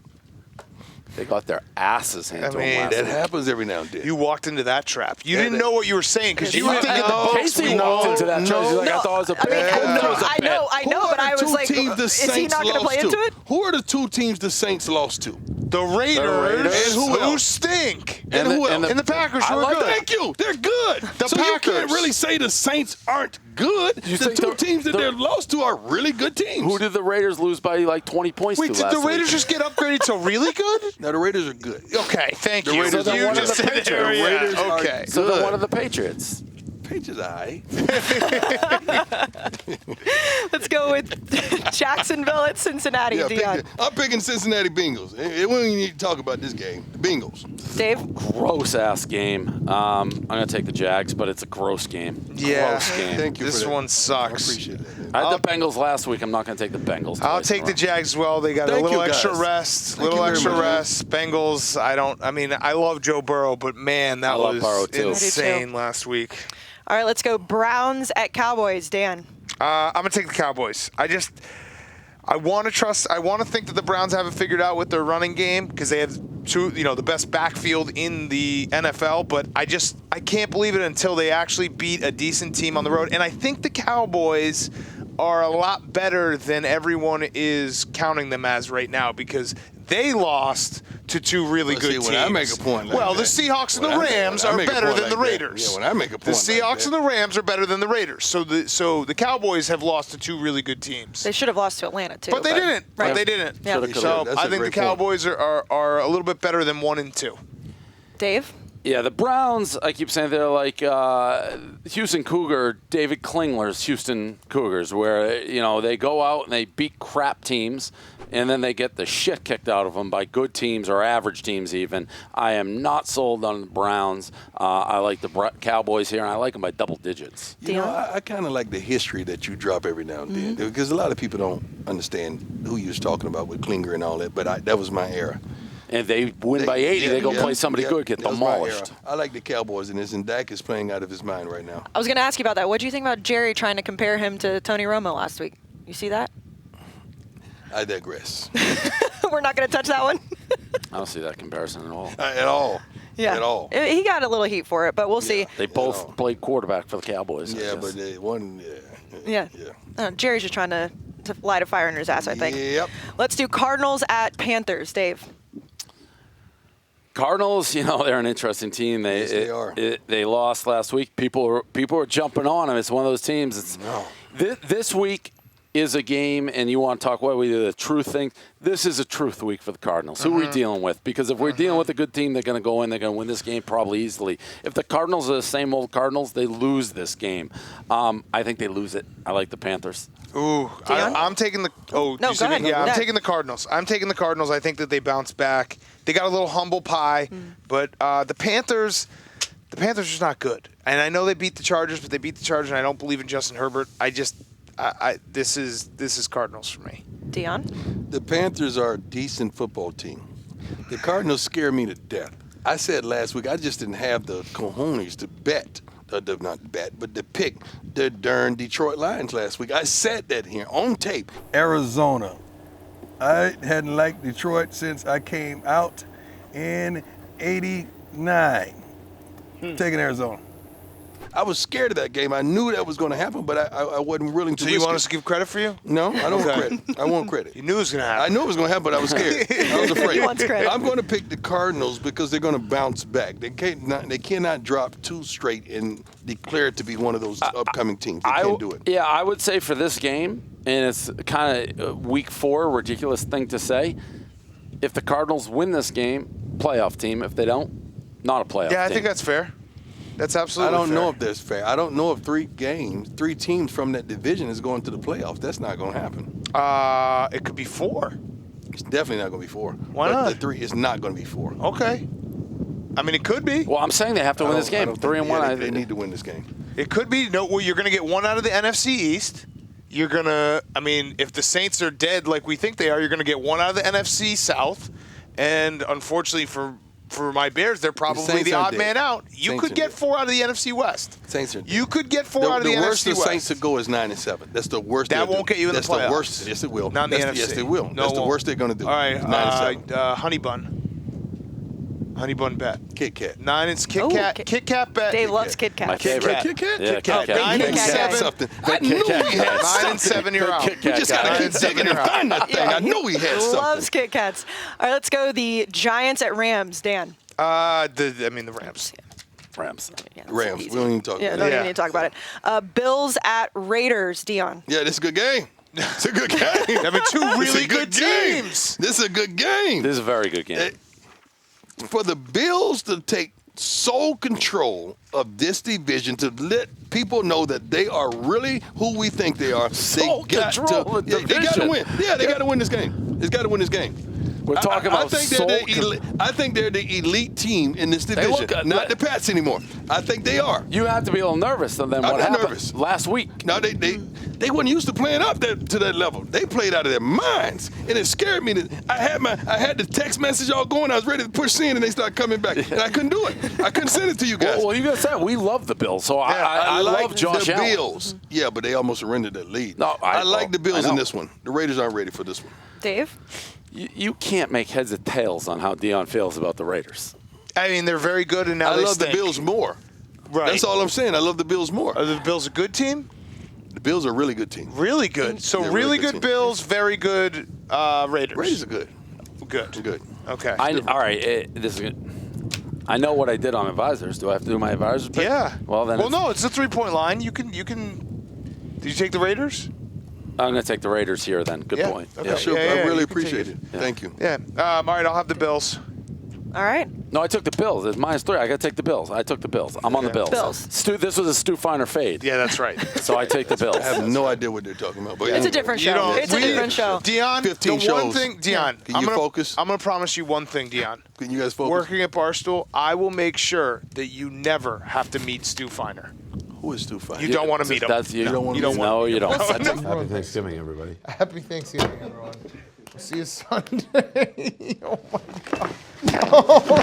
They got their asses handed to them last that week. happens every now and then. You walked into that trap. You didn't know what you were saying because you were thinking the No, Bucs. Casey walked into that trap. He's like, I thought it was a bet. I know, but I was like, is he not going to play into it? Who are the two teams the Saints lost to? The Raiders. And who else? Who stink. And who else? And the Packers who are good. Thank you. They're good. The You Packers. can't really say the Saints aren't good. The two teams that they're lost to are really good teams. Who did the Raiders lose by like 20 points Wait, to did last the Raiders week? just get upgraded to really good? No, the Raiders are good. Okay, thank The you. Raiders you are one of just the said Patriots. there, The yeah. Raiders are Okay. So they're one of the Patriots. Patriots are all right. Let's go with Jacksonville at Cincinnati. Deion. I'm picking Cincinnati Bengals. We don't even need to talk about this game. The Bengals. Dave? Gross ass game. I'm going to take the Jags, but it's a gross game. Yeah. Gross game. Thank you. This for that. one sucks. I appreciate that. I had the Bengals last week. I'm not going to take the Bengals. I'll twice take in a the row. Jags as well. They got Thank a little you, extra guys. rest. Thank you very much. rest. Bengals, I love Joe Burrow, but man, that love was Burrow, too. insane last week. All right, let's go Browns at Cowboys. Dan. I'm going to take the Cowboys. I want to think that the Browns have it figured out with their running game because they have the best backfield in the NFL, but I can't believe it until they actually beat a decent team on the road. And I think the Cowboys are a lot better than everyone is counting them as right now because they lost to two really good teams. When I make a point like the that, Seahawks and the Rams are better than the Raiders. Yeah, when I make a point the Seahawks and the Rams are better than the Raiders. So the Cowboys have lost to two really good teams. They should have lost to Atlanta, too. But they didn't. Right. But they didn't. Yeah. So That's I a think the great point. Cowboys are a little bit better than 1 and 2. Dave? Yeah, the Browns, I keep saying they're like Houston Cougar, David Klingler's Houston Cougars, where, they go out and they beat crap teams, and then they get the shit kicked out of them by good teams or average teams even. I am not sold on the Browns. I like the Cowboys here, and I like them by double digits. I kind of like the history that you drop every now and then because a lot of people don't understand who you was talking about with Klinger and all that, but that was my era. And they win by 80, they go play somebody good, get demolished. I like the Cowboys in this, and Dak is playing out of his mind right now. I was going to ask you about that. What do you think about Jerry trying to compare him to Tony Romo last week? You see that? I digress. We're not going to touch that one? I don't see that comparison at all. At all. Yeah. At all. He got a little heat for it, but we'll see. They both played quarterback for the Cowboys. Yeah, but one. Yeah. Jerry's just trying to light a fire under his ass, I think. Yep. Let's do Cardinals at Panthers. Dave. Cardinals, they're an interesting team. They are. They lost last week. People are jumping on them. It's one of those teams. This week is a game, and you want to talk what we do, the truth thing. This is a truth week for the Cardinals. Who are we dealing with? Because if we're dealing with a good team, they're going to go in. They're going to win this game probably easily. If the Cardinals are the same old Cardinals, they lose this game. I think they lose it. I like the Panthers. Ooh, I'm taking the. Oh, no, go ahead. Yeah, I'm taking the Cardinals. I think that they bounce back. They got a little humble pie, but the Panthers are just not good. And I know they beat the Chargers, but they beat the Chargers, and I don't believe in Justin Herbert. This is Cardinals for me. Deion? The Panthers are a decent football team. The Cardinals scare me to death. I said last week I just didn't have the cojones to bet. Not bet, but to pick the darn Detroit Lions last week. I said that here on tape. Arizona. I hadn't liked Detroit since I came out in '89. Taking Arizona. I was scared of that game. I knew that was going to happen, but I wasn't willing to risk it. So you want us to give credit for you? No, I don't want credit. I want credit. You knew it was going to happen. I knew it was going to happen, but I was scared. I was afraid. He wants credit. I'm going to pick the Cardinals because they're going to bounce back. They cannot drop two straight and declare it to be one of those upcoming teams. They can't do it. Yeah, I would say for this game, and it's kind of week 4, a ridiculous thing to say, if the Cardinals win this game, playoff team. If they don't, not a playoff team. Yeah, I think that's fair. That's absolutely I don't fair. know if that's fair. I don't know if 3 teams from that division is going to the playoffs. That's not going to happen. It could be 4. It's definitely not going to be 4. Why not? The 3 is not going to be 4. Okay. I mean, it could be. Well, I'm saying they have to win this game. 3-1. They need to win this game. It could be. No, well, you're going to get one out of the NFC East. You're going to, if the Saints are dead like we think they are, you're going to get one out of the NFC South. And unfortunately for my Bears, they're probably the odd man out. You could get 4 out of the NFC West. Saints are dead. You could get 4 out of the NFC West. The worst the Saints to go is 9-7. That's the worst. That won't get you in the playoffs. That's the worst. Yes, it will. Not in the NFC. Yes, they will. That's the worst they're going to do. All right, 9-7. Honey Bun. Honey Bun bet. Kit Kat. 9 is Kit Kat. Kit Kat bet. Dave loves Kit Kat. My favorite. Kit Kat? Yeah, Kit Kat. Kit Kat. 9 and 7. Something. I knew he had 9 and 7, you're out. We just got to keep digging and find that thing. I knew he had something. Loves Kit Kats. All right, let's go the Giants at Rams. Dan. The Rams. Rams. Yeah, Rams. We don't even talk about it. Don't even need to talk about it. Bills at Raiders. Dion. Yeah, this is a good game. It's a good game. I mean, 2 really good game. teams. This is a good game. This is a very good game. For the Bills to take sole control of this division, to let people know that they are really who we think they are, they got to win. Yeah, they got to win this game. They got to win this game. We're talking about I think they're the elite team in this division, not the Pats anymore. I think they are. You have to be a little nervous than what happened nervous. last week. No, they weren't used to playing up to that level. They played out of their minds, and it scared me. I had the text message all going. I was ready to push send, and they started coming back, and I couldn't do it. I couldn't send it to you guys. Well, you gotta say we love the Bills, so I love Josh Allen. The Bills. Yeah, but they almost surrendered that lead. No, I like the Bills in this one. The Raiders aren't ready for this one. Dave. You can't make heads or tails on how Deion feels about the Raiders. I mean, they're very good, and now I love the Bills more. Right. That's all I'm saying. I love the Bills more. Are the Bills a good team? The Bills are a really good team. Really good. So really good Bills, very good Raiders. Raiders are good. Good. Okay. All right. This is good. I know what I did on advisors. Do I have to do my advisors pick? Yeah. Well, then. Well, no, it's a 3-point line. You can. Did you take the Raiders? I'm going to take the Raiders here then. Good point. Okay. Yeah. Sure. I really appreciate it. Thank you. Yeah. All right, I'll have the Bills. All right. No, I took the Bills. It's -3. I got to take the Bills. I took the Bills. I'm on the Bills. This was a Stu Finer fade. Yeah, that's right. So I take the Bills. I have no idea what they're talking about. But it's a different show. It's a different show. Deion, 15 the one shows. thing, Deion, Can you focus? I'm going to promise you one thing, Deion. Can you guys focus? Working at Barstool, I will make sure that you never have to meet Stu Finer. Who is Stu Finer? You don't want to meet him. That's you. You don't want to No, you don't. Happy Thanksgiving, everybody. Happy Thanksgiving, everyone. See you Sunday. Oh my God.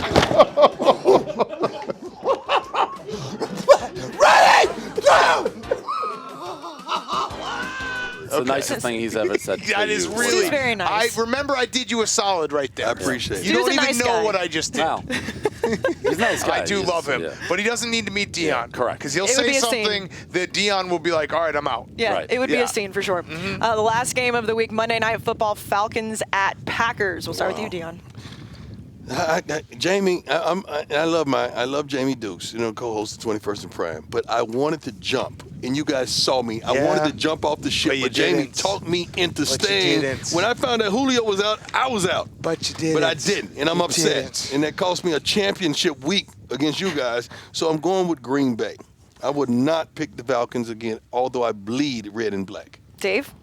It's the nicest thing he's ever said to That you. is really Stu's very nice. I remember I did you a solid right there. I appreciate it. You don't Stu's a even nice know guy. what I just did. Wow. He's a nice guy. I do He's- love him, yeah. but he doesn't need to meet Deion. correct. Because he'll It would say be a scene. something that Deion will be like, all right, I'm out. Yeah, Right. it would be Yeah. a scene for sure. The last game of the week, Monday Night Football, Falcons at Packers. We'll start with you, Deion. Jamie, I love Jamie Dukes, co-host of 21st and Prime. But I wanted to jump, and you guys saw me. I wanted to jump off the ship, you but Jamie didn't. talked me into But you staying. didn't. When I found out Julio was out, I was out. But you didn't. But I didn't, and I'm You upset. didn't. And that cost me a championship week against you guys. So I'm going with Green Bay. I would not pick the Falcons again, although I bleed red and black. Dave?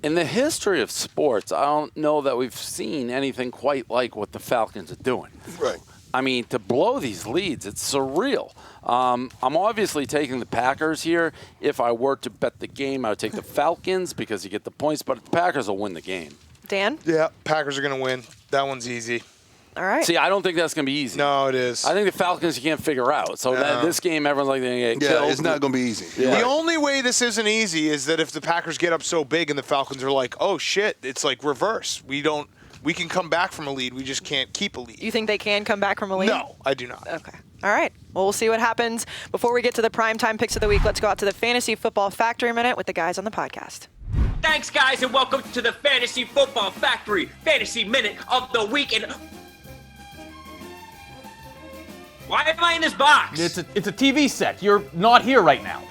In the history of sports, I don't know that we've seen anything quite like what the Falcons are doing. Right. I mean, to blow these leads, it's surreal. I'm obviously taking the Packers here. If I were to bet the game, I would take the Falcons because you get the points, but the Packers will win the game. Dan? Yeah, Packers are going to win. That one's easy. All right. See, I don't think that's going to be easy. No, it is. I think the Falcons you can't figure out. So this game, everyone's like, they're going to get killed. Yeah, it's not going to be easy. Yeah. The only way this isn't easy is that if the Packers get up so big and the Falcons are like, oh, shit, it's like reverse. We can come back from a lead. We just can't keep a lead. You think they can come back from a lead? No, I do not. Okay. All right. Well, we'll see what happens. Before we get to the primetime picks of the week, let's go out to the Fantasy Football Factory Minute with the guys on the podcast. Thanks, guys, and welcome to the Fantasy Football Factory Fantasy Minute of the Week. And why am I in this box? It's a TV set. You're not here right now.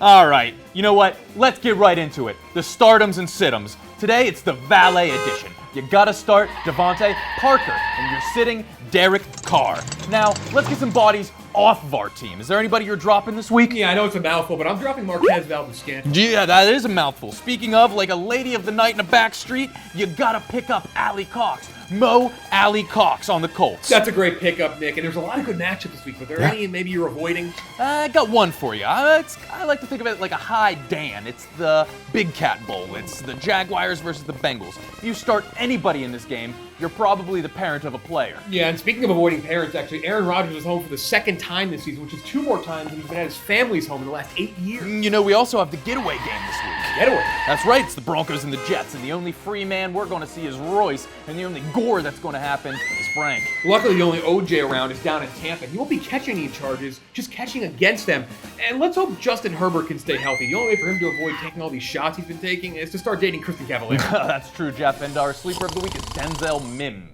All right. You know what? Let's get right into it. The stardoms and situms. Today, it's the valet edition. You gotta start Devontae Parker, and you're sitting Derek Carr. Now, let's get some bodies off of our team. Is there anybody you're dropping this week? Yeah, I know it's a mouthful, but I'm dropping Marquez Valdez-Scantling. Yeah, that is a mouthful. Speaking of, like a lady of the night in a back street, you gotta pick up Allie Cox. Mo Allie Cox on the Colts. That's a great pickup, Nick, and there's a lot of good matchups this week, but are there any maybe you're avoiding? I got one for you. I like to think of it like a high Dan. It's the Big Cat Bowl. It's the Jaguars versus the Bengals. If you start anybody in this game, you're probably the parent of a player. Yeah, and speaking of avoiding parents, actually, Aaron Rodgers is home for the second time this season, which is 2 more times than he's been at his family's home in the last 8 years. You know, we also have the getaway game this week. Getaway? That's right, it's the Broncos and the Jets, and the only free man we're going to see is Royce, and the only gore that's going to happen is Frank. Luckily, the only OJ around is down in Tampa. He won't be catching any charges, just catching against them. And let's hope Justin Herbert can stay healthy. The only way for him to avoid taking all these shots he's been taking is to start dating Kristen Cavalier. That's true, Jeff. And our sleeper of the week is Denzel Mims.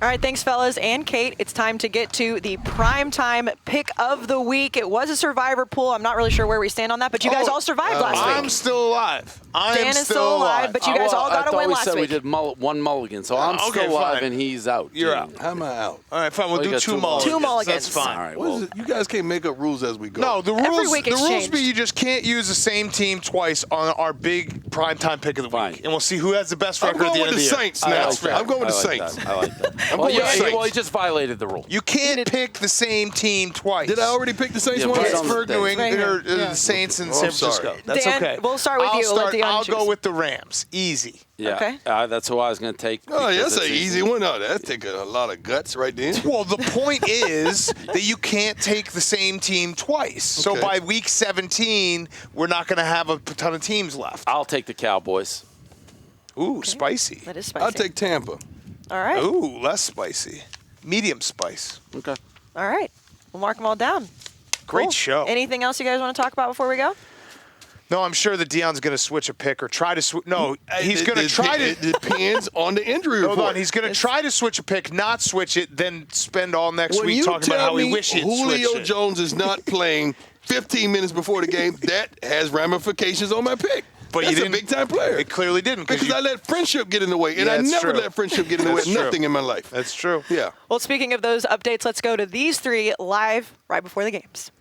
All right, thanks, fellas and Kate. It's time to get to the primetime pick of the week. It was a survivor pool. I'm not really sure where we stand on that, but you guys all survived last week. I'm still alive. Dan is still alive, but you guys all got a win last I thought we week. said we did one mulligan, so I'm Okay, still alive fine. and he's out. You're out. How am I out? All right, fine. We'll you do got 2 two mulligans. Two mulligans. That's fine. All right, What is well, it? You guys can't make up rules as we go. No, the Every rules. week The it's rules changed. be you just can't use the same team twice on our big primetime pick of the Fine. week, and we'll see who has the best I'm record at going the end with of the the year. Saints now. That's fair. I'm going with the I like Saints. that. I like that. I'm well, going with the Saints. well, he just violated the rule. You can't pick the same team twice. Did I already pick the Saints Yeah, once? right on the Pittsburgh, States. New England, Right or here. Yeah. the Saints in Oh, San I'm sorry. Francisco. That's Dan, okay. we'll start with I'll you. Let Deion I'll choose. go with the Rams. Easy. Yeah, Okay. That's who I was going to take. Oh, yeah, because that's an it's easy one. No, that's taking a lot of guts right there. Well, the point is that you can't take the same team twice. So Okay. by week 17, we're not going to have a ton of teams left. I'll take the Cowboys. Ooh, spicy. That is spicy. I'll take Tampa. All right. Ooh, less spicy. Medium spice. Okay. All right. We'll mark them all down. Great Cool. show. Anything else you guys want to talk about before we go? No, I'm sure that Deion's going to switch a pick or try to switch. No, he's going to try to. It depends on the injury Hold report. on, he's going to try to switch a pick, not switch it, then spend all next When week you talking about tell how he me wish he'd Julio switched it. Jones is not playing 15 minutes before the game, that has ramifications on my pick. But That's you didn't, a big-time player. It clearly didn't. Because I let friendship get in the way, and Yeah, I that's never true. let friendship get in the way That's of true. nothing in my life. That's true. Yeah. Well, speaking of those updates, let's go to these 3 live right before the games.